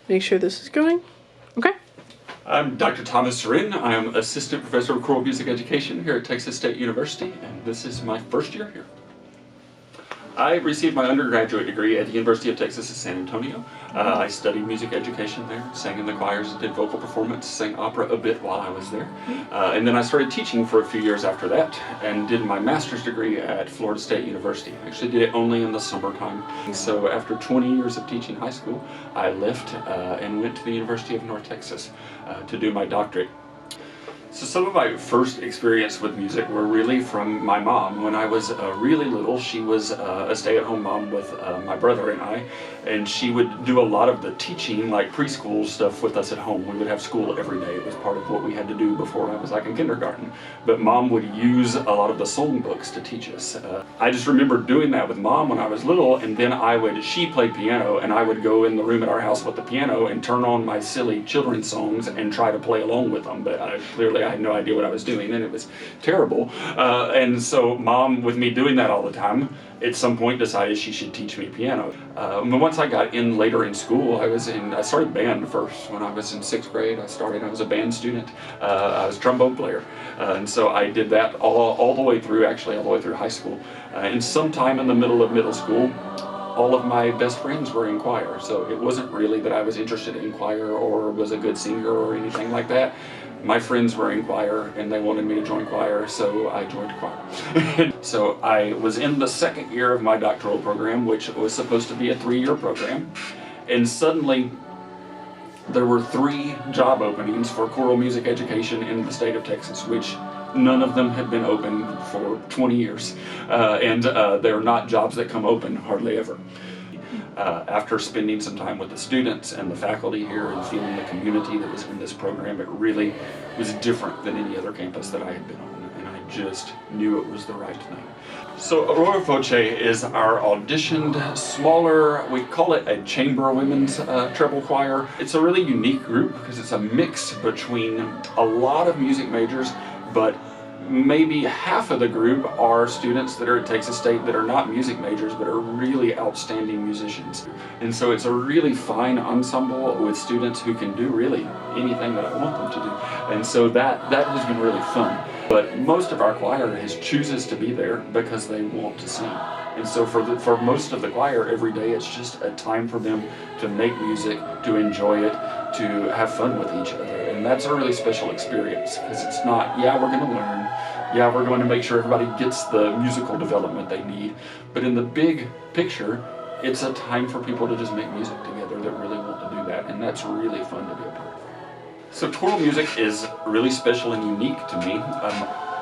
Make sure this is going. Okay. I'm Dr. Thomas Rinn. I am Assistant Professor of Choral Music Education here at Texas State University, and this is my first year here. I received my undergraduate degree at the University of Texas at San Antonio. I studied music education there, sang in the choirs, did vocal performance, sang opera a bit while I was there. And then I started teaching for a few years after that and did my master's degree at Florida State University. I actually did it only in the summertime. So after 20 years of teaching high school, I left and went to the University of North Texas to do my doctorate. So some of my first experience with music were really from my mom. When I was really little, she was a stay-at-home mom with my brother and I, and she would do a lot of the teaching, like preschool stuff with us at home. We would have school every day. It was part of what we had to do before I was like in kindergarten. But mom would use a lot of the song books to teach us. I just remember doing that with mom when I was little, and then she played piano, and I would go in the room at our house with the piano and turn on my silly children's songs and try to play along with them. But I had no idea what I was doing, and it was terrible. And so mom, with me doing that all the time, at some point decided she should teach me piano. But once I got in later in school, I started band first. When I was in 6th grade, I was a band student. I was a trombone player. And so I did that all the way through, actually all the way through high school. And sometime in the middle of middle school, all of my best friends were in choir. So it wasn't really that I was interested in choir or was a good singer or anything like that. My friends were in choir and they wanted me to join choir, so I joined choir. So I was in the 2nd year of my doctoral program, which was supposed to be a 3-year program, and suddenly there were 3 job openings for choral music education in the state of Texas, which none of them had been open for 20 years, and they're not jobs that come open hardly ever. After spending some time with the students and the faculty here and feeling the community that was in this program, it really was different than any other campus that I had been on, and I just knew it was the right thing. So Aurora Voce is our auditioned, smaller, we call it a chamber women's treble choir. It's a really unique group because it's a mix between a lot of music majors, but maybe half of the group are students that are at Texas State that are not music majors but are really outstanding musicians. And so it's a really fine ensemble with students who can do really anything that I want them to do. And so that has been really fun. But most of our choir chooses to be there because they want to sing. And so for most of the choir, every day it's just a time for them to make music, to enjoy it, to have fun with each other. And that's a really special experience because it's not, yeah, we're going to learn, yeah, we're going to make sure everybody gets the musical development they need. But in the big picture, it's a time for people to just make music together that really want to do that. And that's really fun to be a part of. So choral music is really special and unique to me.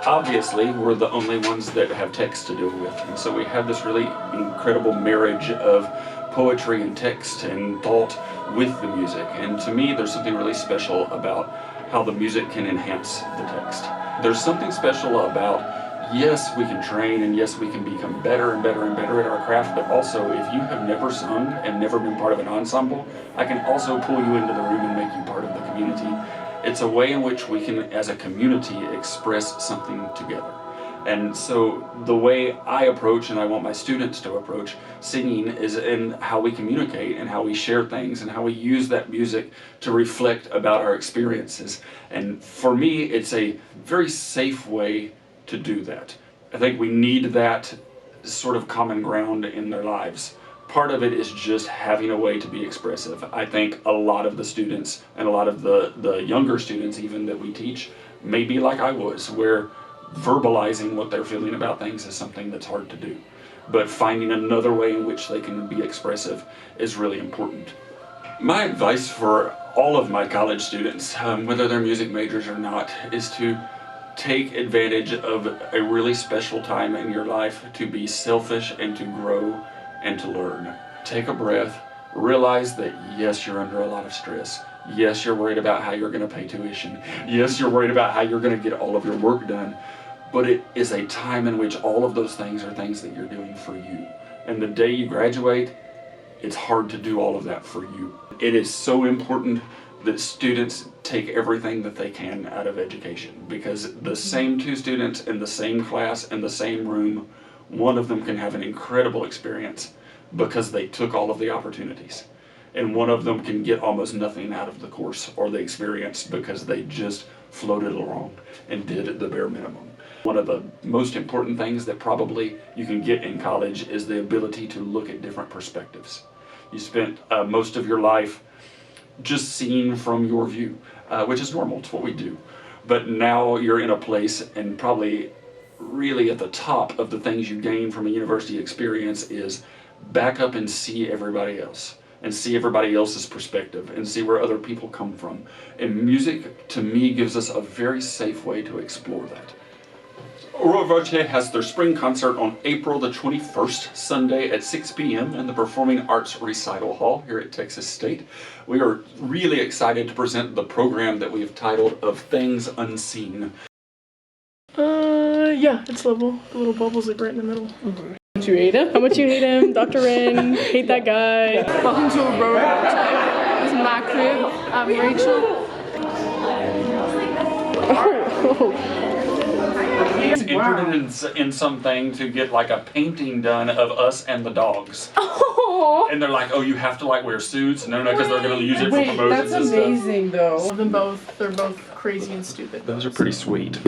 Obviously, we're the only ones that have text to deal with, and so we have this really incredible marriage of poetry and text and thought with the music. And to me, there's something really special about how the music can enhance the text. There's something special about, yes, we can train, and yes, we can become better and better and better at our craft, but also if you have never sung and never been part of an ensemble, I can also pull you into the room and make you part of the community. It's a way in which we can, as a community, express something together. And so the way I approach, and I want my students to approach, singing is in how we communicate and how we share things and how we use that music to reflect about our experiences. And for me, it's a very safe way to do that. I think we need that sort of common ground in their lives. Part of it is just having a way to be expressive. I think a lot of the students, and a lot of the younger students even that we teach, may be like I was, where verbalizing what they're feeling about things is something that's hard to do. But finding another way in which they can be expressive is really important. My advice for all of my college students, whether they're music majors or not, is to take advantage of a really special time in your life to be selfish and to grow and to learn. Take a breath, realize that yes, you're under a lot of stress. Yes, you're worried about how you're going to pay tuition. Yes, you're worried about how you're going to get all of your work done. But it is a time in which all of those things are things that you're doing for you. And the day you graduate, it's hard to do all of that for you. It is so important that students take everything that they can out of education, because the same 2 students in the same class in the same room, one of them can have an incredible experience because they took all of the opportunities. and one of them can get almost nothing out of the course or the experience because they just floated along and did the bare minimum. One of the most important things that probably you can get in college is the ability to look at different perspectives. You spent most of your life just seeing from your view, which is normal, it's what we do. But now you're in a place, and probably really at the top of the things you gain from a university experience is back up and see everybody else, and see everybody else's perspective, and see where other people come from. And music, to me, gives us a very safe way to explore that. Aurora Voce has their spring concert on April the 21st, Sunday at 6 p.m. in the Performing Arts Recital Hall here at Texas State. We are really excited to present the program that we have titled Of Things Unseen. Yeah, it's level. The little bubbles like right in the middle. How much you hate him? How much you hate him? Dr. Rinn, hate that guy. Welcome to Aurora Voce. This is my crib. I'm Rachel. Oh. He's entered in something to get like a painting done of us and the dogs. Oh, And they're like, oh, you have to like wear suits? No, because they're going to use it for promotions and stuff. amazing though. Love them both. They're both crazy and stupid. Those are pretty sweet.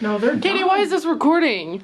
No, they're Cady, why is this recording?